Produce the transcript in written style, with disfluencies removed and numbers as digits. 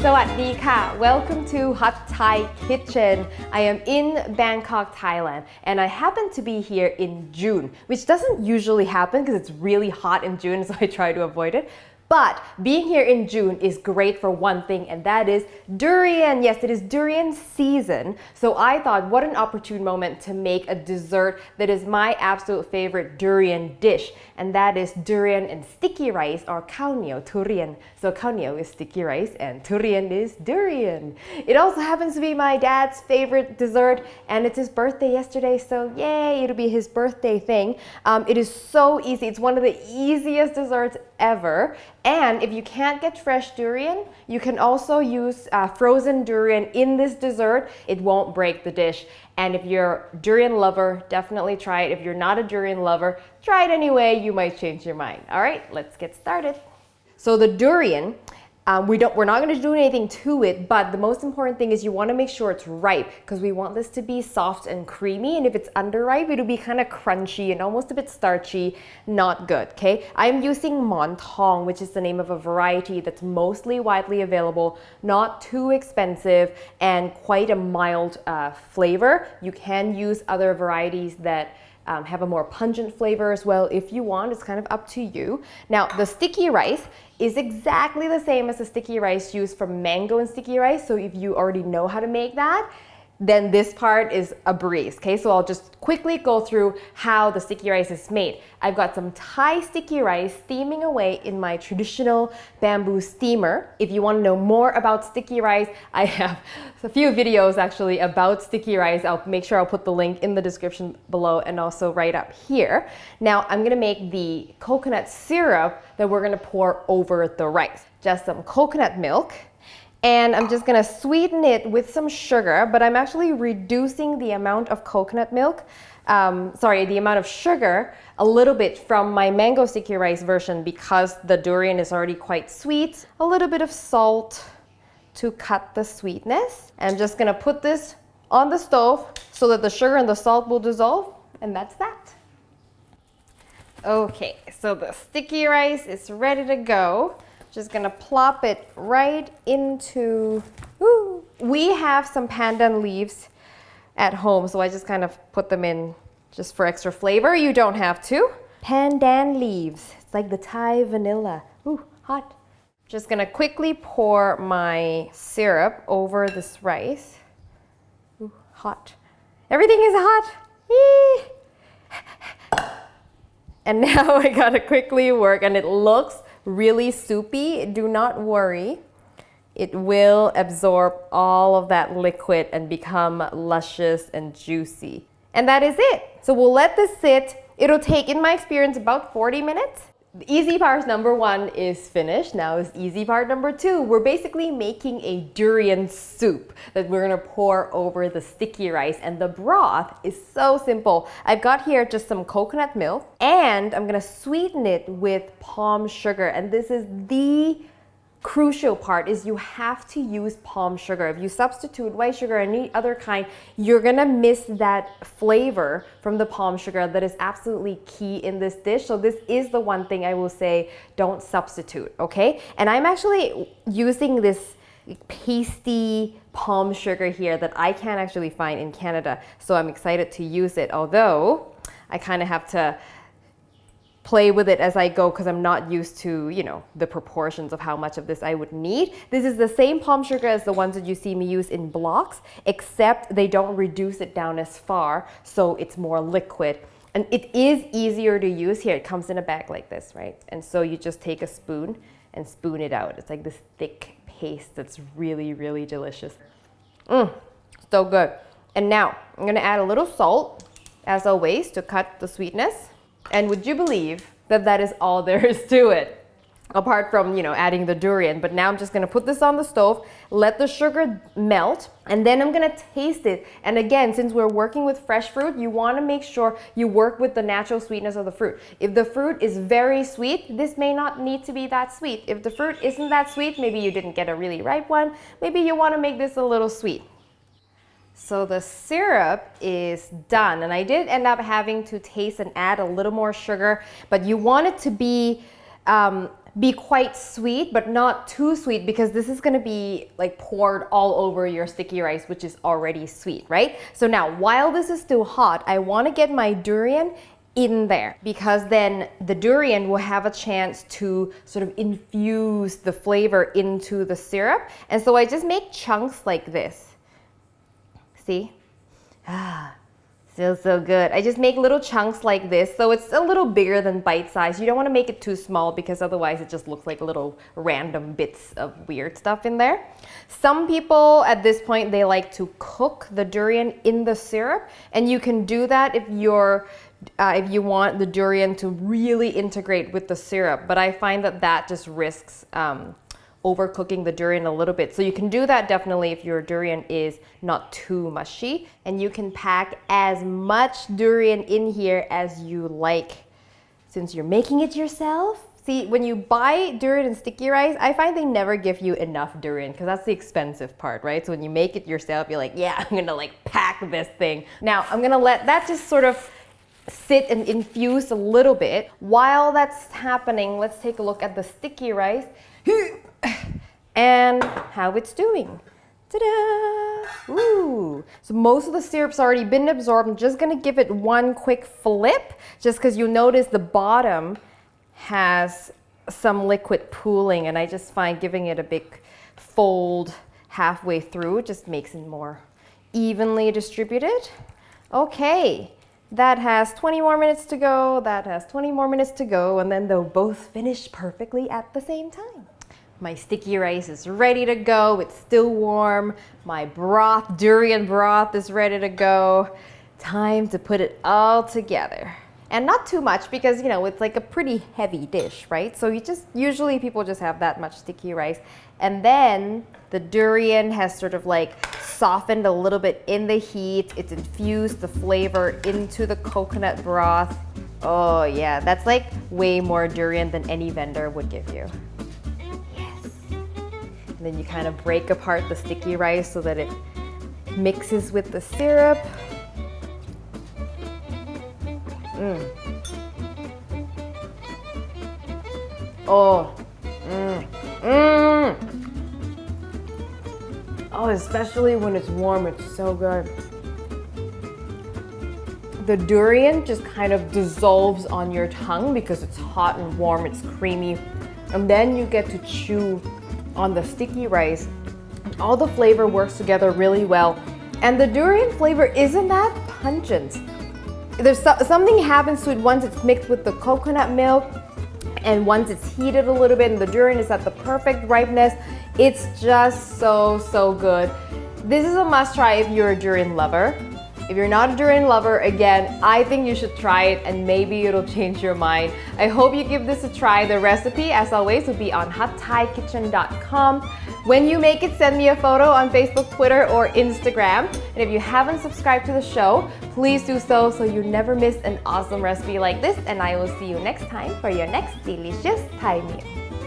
สวัสดีค่ะ Welcome to Hot Thai Kitchen. I am in Bangkok, Thailand, and I happen to be here in June, which doesn't usually happen because it's really hot in June, so I try to avoid it. But being here in June is great for one thing, and that is durian. Yes, it is durian season. So I thought, what an opportune moment to make a dessert that is my absolute favorite durian dish, and that is durian and sticky rice, or khao niao durian. So khao niao is sticky rice, and durian is durian. It also happens to be my dad's favorite dessert, and it's his birthday yesterday, so yay, it'll be his birthday thing. It is so easy. It's one of the easiest desserts ever. And if you can't get fresh durian, you can also use frozen durian in this dessert. It won't break the dish. And if you're a durian lover, definitely try it. If you're not a durian lover, try it anyway. You might change your mind. All right, let's get started. So the durian, we're not going to do anything to it, but the most important thing is you want to make sure it's ripe because we want this to be soft and creamy, and if it's underripe, it'll be kind of crunchy and almost a bit starchy, not good, okay? I'm using Mon Tong, which is the name of a variety that's mostly widely available, not too expensive, and quite a mild flavor. You can use other varieties that have a more pungent flavor as well if you want. It's kind of up to you. Now, the sticky rice is exactly the same as the sticky rice used for mango and sticky rice. So if you already know how to make that, then this part is a breeze, okay? So I'll just quickly go through how the sticky rice is made. I've got some Thai sticky rice steaming away in my traditional bamboo steamer. If you want to know more about sticky rice, I have a few videos actually about sticky rice. I'll make sure I'll put the link in the description below and also right up here. Now I'm gonna make the coconut syrup that we're gonna pour over the rice. Just some coconut milk. And I'm just gonna sweeten it with some sugar, but I'm actually reducing the amount of coconut milk, the amount of sugar a little bit from my mango sticky rice version because the durian is already quite sweet. A little bit of salt to cut the sweetness. I'm just gonna put this on the stove so that the sugar and the salt will dissolve, and that's that. Okay, so the sticky rice is ready to go. Just gonna plop it right into, we have some pandan leaves at home, so I just kind of put them in just for extra flavor. You don't have to. Pandan leaves, it's like the Thai vanilla. Ooh, hot. Just gonna quickly pour my syrup over this rice. Ooh, hot. Everything is hot. Yee. And now I gotta quickly work, and it looks really soupy. Do not worry. It will absorb all of that liquid and become luscious and juicy. And that is it. So we'll let this sit. It'll take, in my experience, about 40 minutes. The easy part number 1 is finished. Now is easy part number 2. We're basically making a durian soup that we're gonna pour over the sticky rice, and the broth is so simple. I've got here just some coconut milk, and I'm gonna sweeten it with palm sugar, and this is the crucial part, is you have to use palm sugar. If you substitute white sugar or any other kind, you're gonna miss that flavor from the palm sugar that is absolutely key in this dish. So this is the one thing I will say, don't substitute, okay? And I'm actually using this pasty palm sugar here that I can't actually find in Canada. So I'm excited to use it, although I kind of have to play with it as I go because I'm not used to, the proportions of how much of this I would need. This is the same palm sugar as the ones that you see me use in blocks, except they don't reduce it down as far, so it's more liquid. And it is easier to use here. It comes in a bag like this, right? And so you just take a spoon and spoon it out. It's like this thick paste that's really, really delicious. So good. And now I'm gonna add a little salt, as always, to cut the sweetness. And would you believe that that is all there is to it? Apart from, adding the durian. But now I'm just gonna put this on the stove, let the sugar melt, and then I'm gonna taste it. And again, since we're working with fresh fruit, you wanna make sure you work with the natural sweetness of the fruit. If the fruit is very sweet, this may not need to be that sweet. If the fruit isn't that sweet, maybe you didn't get a really ripe one, maybe you wanna make this a little sweet. So the syrup is done, and I did end up having to taste and add a little more sugar, but you want it to be be quite sweet, but not too sweet because this is gonna be like poured all over your sticky rice, which is already sweet, right? So now, while this is still hot, I wanna get my durian in there because then the durian will have a chance to sort of infuse the flavor into the syrup. And so I just make chunks like this. See? Feels so good. I just make little chunks like this, so it's a little bigger than bite size. You don't want to make it too small because otherwise it just looks like little random bits of weird stuff in there. Some people at this point, they like to cook the durian in the syrup, and you can do that if you want the durian to really integrate with the syrup, but I find that just risks overcooking the durian a little bit. So you can do that definitely if your durian is not too mushy, and you can pack as much durian in here as you like since you're making it yourself. See, when you buy durian and sticky rice, I find they never give you enough durian because that's the expensive part, right? So when you make it yourself, you're like, yeah, I'm gonna like pack this thing. Now I'm gonna let that just sort of sit and infuse a little bit. While that's happening, let's take a look at the sticky rice and how it's doing. Ta-da! Ooh! So most of the syrup's already been absorbed. I'm just gonna give it one quick flip, just because you'll notice the bottom has some liquid pooling, and I just find giving it a big fold halfway through just makes it more evenly distributed. Okay. That has 20 more minutes to go, that has 20 more minutes to go, and then they'll both finish perfectly at the same time. My sticky rice is ready to go, it's still warm. My broth, durian broth, is ready to go. Time to put it all together. And not too much because, you know, it's like a pretty heavy dish, right? So usually people just have that much sticky rice. And then the durian has sort of like softened a little bit in the heat. It's infused the flavor into the coconut broth. Oh yeah, that's like way more durian than any vendor would give you. Yes. And then you kind of break apart the sticky rice so that it mixes with the syrup. Oh. Oh, especially when it's warm, it's so good. The durian just kind of dissolves on your tongue because it's hot and warm, it's creamy. And then you get to chew on the sticky rice. All the flavor works together really well. And the durian flavor isn't that pungent. There's something happens to it once it's mixed with the coconut milk, and once it's heated a little bit and the durian is at the perfect ripeness. It's just so good. This is a must try if you're a durian lover. If you're not a durian lover, again, I think you should try it and maybe it'll change your mind. I hope you give this a try. The recipe, as always, will be on hotthaikitchen.com. When you make it, send me a photo on Facebook, Twitter, or Instagram. And if you haven't subscribed to the show, please do so you never miss an awesome recipe like this. And I will see you next time for your next delicious Thai meal.